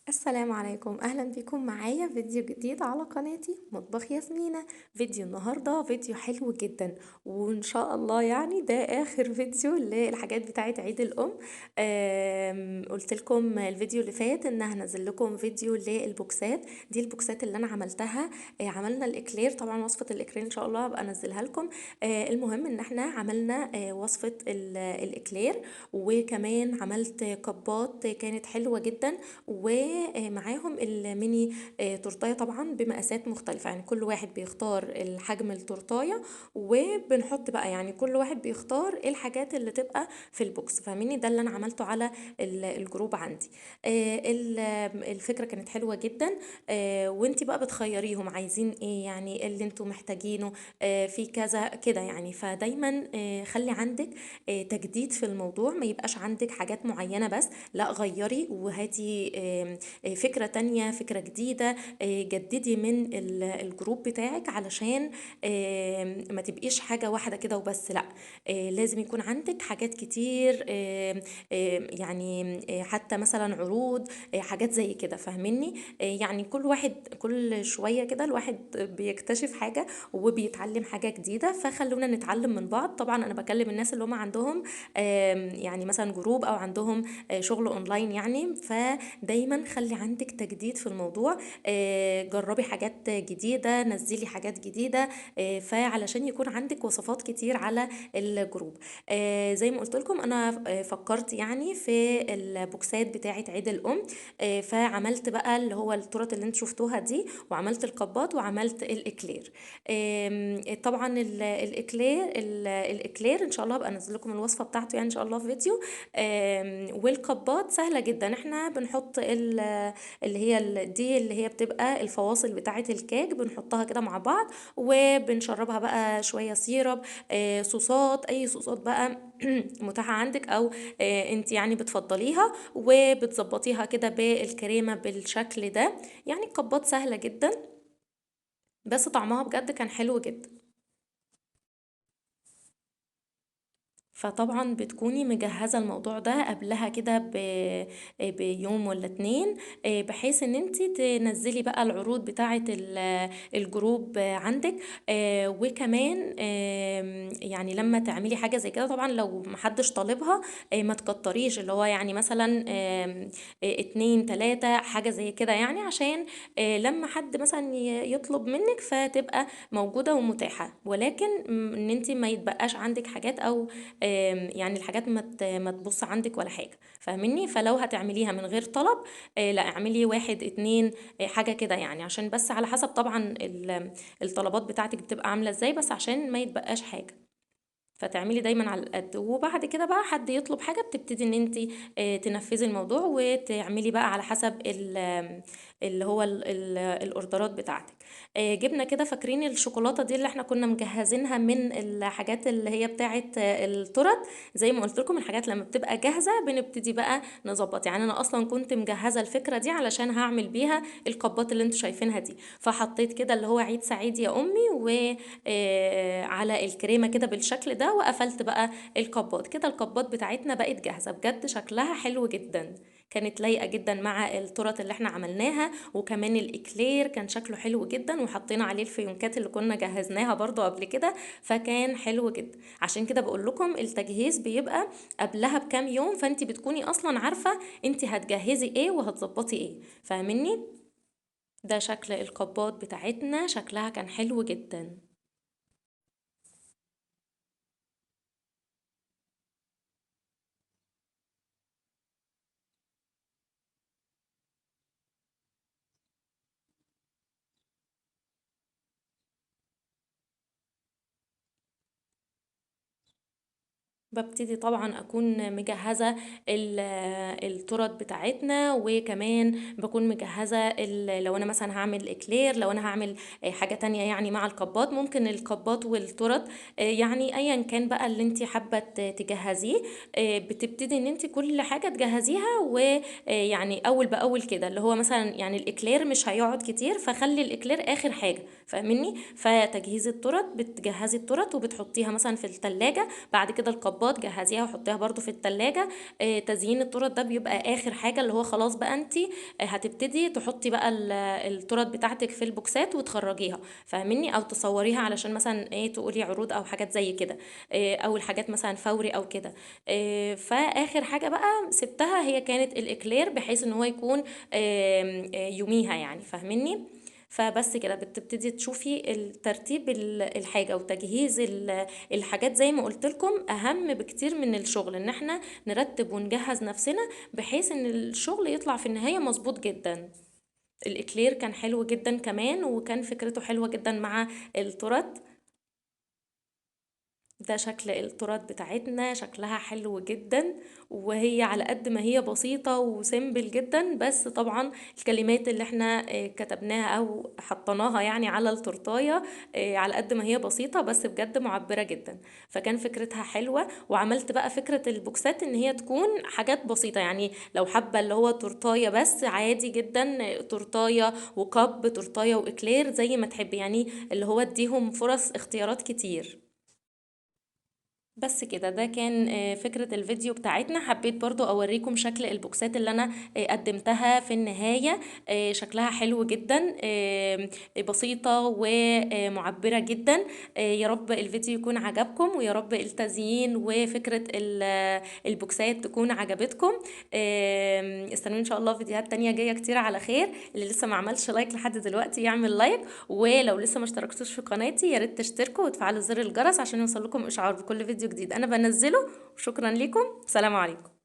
السلام عليكم، اهلا بكم معايا فيديو جديد على قناتي مطبخ ياسمينة. فيديو النهاردة فيديو حلو جدا، وان شاء الله يعني ده اخر فيديو للحاجات بتاعت عيد الام. قلت لكم الفيديو اللي فات ان هنزل لكم فيديو للبوكسات دي، البوكسات اللي انا عملتها. عملنا الاكلير، طبعا وصفة الاكلير ان شاء الله هبقى انزلها لكم. المهم ان احنا عملنا وصفة الاكلير، وكمان عملت كبات كانت حلوة جدا، ومعاهم الميني تورتايه طبعا بمقاسات مختلفة، يعني كل واحد بيختار الحجم التورتايه، وبنحط بقى يعني كل واحد بيختار ايه الحاجات اللي تبقى في البوكس. فاهميني؟ ده اللي انا عملته على الجروب عندي. الفكرة كانت حلوة جدا. وانتي بقى بتخيريهم عايزين ايه، يعني اللي انتوا محتاجينه في كذا كده يعني. فدايما خلي عندك تجديد في الموضوع، ما يبقاش عندك حاجات معينة بس، لا غيري وهاتي فكرة تانية، فكرة جديدة. جددي من الجروب بتاعك علشان ما تبقيش حاجة واحدة كده وبس، لا. لازم يكون عندك حاجات كتير، يعني حتى مثلا عروض، حاجات زي كده. فاهميني؟ يعني كل واحد كل شوية كده الواحد بيكتشف حاجة وبيتعلم حاجة جديدة، فخلونا نتعلم من بعض. طبعا أنا بكلم الناس اللي هم عندهم يعني مثلا جروب أو عندهم شغل أونلاين يعني. دايما خلي عندك تجديد في الموضوع، جربي حاجات جديدة، نزلي حاجات جديدة، فعلشان يكون عندك وصفات كتير على الجروب. زي ما قلت لكم انا فكرت يعني في البوكسات بتاعه عيد الام. فعملت بقى اللي هو التورت اللي انت شفتوها دي، وعملت القبات، وعملت الاكلير. طبعا الاكلير ان شاء الله هبقى انزل لكم الوصفه بتاعته يعني ان شاء الله في فيديو. والكبات سهله جدا، احنا بنحط اللي هي دي اللي هي بتبقى الفواصل بتاعه الكيك، بنحطها كده مع بعض، وبنشربها بقى شويه سيرب، صوصات، اي صوصات بقى متاحه عندك، او انت يعني بتفضليها، وبتظبطيها كده بالكريمه بالشكل ده. يعني الكبات سهله جدا، بس طعمها بجد كان حلو جدا. فطبعا بتكوني مجهزة الموضوع ده قبلها كده بيوم ولا اتنين، بحيث ان انت تنزلي بقى العروض بتاعة الجروب عندك. وكمان يعني لما تعملي حاجة زي كده، طبعا لو محدش طالبها ما تكتريش، اللي هو يعني مثلا اتنين تلاتة حاجة زي كده، يعني عشان لما حد مثلا يطلب منك فتبقى موجودة ومتاحة، ولكن ان انت ما يتبقاش عندك حاجات، او يعني الحاجات ما تبص عندك ولا حاجة. فاهميني؟ فلو هتعمليها من غير طلب، لا اعملي واحد اتنين حاجة كده يعني، عشان بس على حسب طبعا الطلبات بتاعتك بتبقى عاملة ازاي، بس عشان ما يتبقاش حاجة. فتعملي دايما على القد، وبعد كده بقى حد يطلب حاجة بتبتدي ان انت تنفذي الموضوع، وتعملي بقى على حسب اللي هو الاوردرات بتاعتك. جبنا كده، فاكرين الشوكولاتة دي اللي احنا كنا مجهزينها من الحاجات اللي هي بتاعت التورت؟ زي ما قلت لكم الحاجات لما بتبقى جاهزة بنبتدي بقى نظبط. يعني انا اصلا كنت مجهزة الفكرة دي علشان هعمل بيها القبات اللي انتوا شايفينها دي، فحطيت كده اللي هو عيد سعيد يا امي، وعلى الكريمة كده بالشكل ده، وقفلت بقى القبات كده. القبات بتاعتنا بقت جاهزة، بجد شكلها حلو جدا، كانت لايقة جدا مع التورت اللي احنا عملناها. وكمان الاكلير كان شكله حلو جدا، وحطينا عليه الفيونكات اللي كنا جهزناها برضو قبل كده، فكان حلو جدا. عشان كده بقول لكم التجهيز بيبقى قبلها بكام يوم، فانت بتكوني اصلا عارفة انت هتجهزي ايه وهتظبطي ايه. فاهميني؟ ده شكل القبات بتاعتنا، شكلها كان حلو جدا. ببتدي طبعا اكون مجهزه التورت بتاعتنا، وكمان بكون مجهزه لو انا مثلا هعمل اكلير، لو انا هعمل حاجه تانية يعني مع الكبات، ممكن الكبات والتورت يعني ايا كان بقى اللي انت حابه تجهزيه. بتبتدي ان انت كل حاجه تجهزيها، ويعني اول باول كده، اللي هو مثلا يعني الاكلير مش هيقعد كتير، فخلي الاكلير اخر حاجه. فاهمني؟ فتجهيز التورت، بتجهزي التورت وبتحطيها مثلا في التلاجة، بعد كده القبات مربات جهزيها وحطيها برضو في التلاجة. تزيين التورت ده بيبقى اخر حاجة، اللي هو خلاص بقى انتي هتبتدي تحطي بقى التورت بتاعتك في البوكسات وتخرجيها، فاهميني؟ او تصوريها علشان مثلا ايه تقولي عروض او حاجات زي كده، او الحاجات مثلا فوري او كده. فاخر حاجة بقى سبتها هي كانت الاكلير، بحيث ان هو يكون يوميها يعني، فاهميني؟ فبس كده بتبتدي تشوفي الترتيب الحاجة وتجهيز الحاجات، زي ما قلت لكم اهم بكتير من الشغل، ان احنا نرتب ونجهز نفسنا بحيث ان الشغل يطلع في النهاية مظبوط جدا. الاكلير كان حلو جدا كمان، وكان فكرته حلوة جدا مع التورت. ده شكل التورت بتاعتنا، شكلها حلو جدا، وهي على قد ما هي بسيطة وسيمبل جدا، بس طبعا الكلمات اللي احنا كتبناها او حطيناها يعني على التورتاية، على قد ما هي بسيطة بس بجد معبرة جدا. فكان فكرتها حلوة، وعملت بقى فكرة البوكسات ان هي تكون حاجات بسيطة، يعني لو حابة اللي هو تورتاية بس عادي جدا، تورتاية وكب، تورتاية واكلير، زي ما تحبي يعني، اللي هو اديهم فرص اختيارات كتير. بس كده، ده كان فكرة الفيديو بتاعتنا. حبيت برضو اوريكم شكل البوكسات اللي انا قدمتها في النهاية. شكلها حلو جدا، بسيطة ومعبرة جدا. يا رب الفيديو يكون عجبكم، ويا رب التزيين وفكرة البوكسات تكون عجبتكم. استنوا ان شاء الله فيديوهات تانية جاية كتير على خير. اللي لسه ما عملش لايك لحد دلوقتي يعمل لايك، ولو لسه ما اشتركتوش في قناتي يا ريت تشتركوا وتفعلوا زر الجرس عشان يوصل لكم اشعار بكل فيديو جديد انا بنزله. وشكرا لكم، سلام عليكم.